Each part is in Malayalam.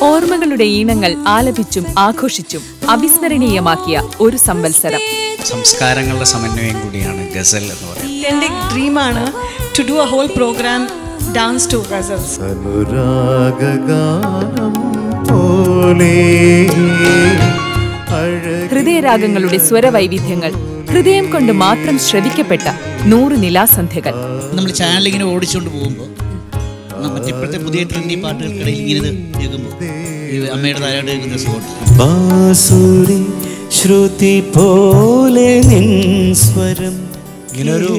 ഓർമ്മകളുടെ ഈണങ്ങൾ ആലപിച്ചും ആഘോഷിച്ചും അവിസ്മരണീയമാക്കിയ ഒരു സംവത്സരം. സംസ്കാരങ്ങളുടെ സമന്വയം കൂടിയാണ് ഗസൽ എന്ന് പറയുന്നത്. എൻ്റെ ഡ്രീമാണ് to do a whole programme dance to ghazals. ഹൃദയരാഗങ്ങളുടെ സ്വരവൈവിധ്യങ്ങൾ, ഹൃദയം കൊണ്ട് മാത്രം ശ്രവിക്കപ്പെട്ട 100 നിലാസന്ധ്യകൾ. നമ്മൾ ചാനൽ ഇങ്ങനെ ഓടിച്ചുകൊണ്ട് പോകുമ്പോൾ ഇപ്പോഴത്തെ പുതിയ ട്രെൻഡി പാട്ടുകൾക്കിടയിൽ ഇങ്ങനെ കേൾക്കുമ്പോൾ അമ്മയുടെ താരാട്ട് കേൾക്കുന്ന സുഖം. ഇങ്ങനൊരു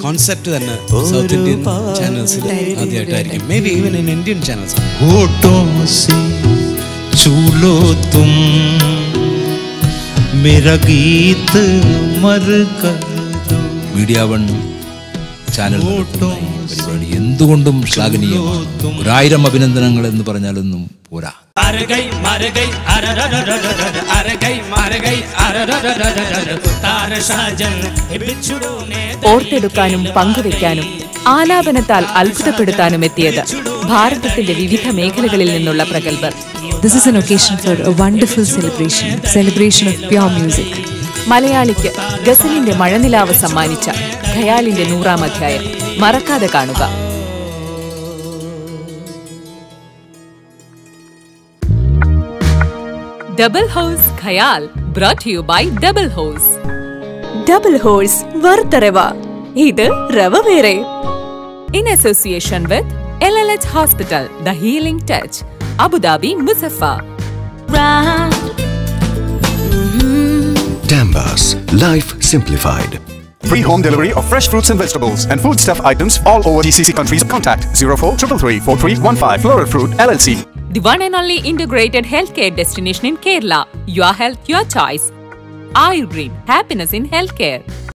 കോൺസെപ്റ്റ് തന്നെ സൗത്ത് ഇന്ത്യൻ ചാനൽസിൽ ആദ്യമായിട്ടായിരിക്കും, maybe even in Indian channels. Media One channel പരിപാടി എന്തുകൊണ്ടും ശ്ലാഘനീയമാണ്. 1000 അഭിനന്ദനങ്ങൾ എന്ന് പറഞ്ഞാലൊന്നും പോരാ. ഓർത്തെടുക്കാനും പങ്കുവെക്കാനും ആലാപനത്താൽ അത്ഭുതപ്പെടുത്താനും എത്തിയത് ഭാരതത്തിന്റെ വിവിധ മേഖലകളിൽ നിന്നുള്ള പ്രഗത്ഭർ. This is an occasion for a wonderful celebration of pure music. മലയാളിക്ക് ഗസലിന്റെ മഴനിലാവ് സമ്മാനിച്ച ഖയാലിന്റെ 100ാം അധ്യായം മറക്കാതെ കാണുക. Double House Khayal brought to you by Double House. Double Horse വറുത്തരവ, ഇത് റവ വേറെ. In association with LLH Hospital, The Healing Touch, Abu Dhabi, Muzaffar. Dambas, life simplified. Free home delivery of fresh fruits and vegetables and foodstuff items all over GCC countries. Contact 0433334315 Floral Fruit LLC. The one and only integrated healthcare destination in Kerala. Your health, your choice. Ayur Green, happiness in healthcare.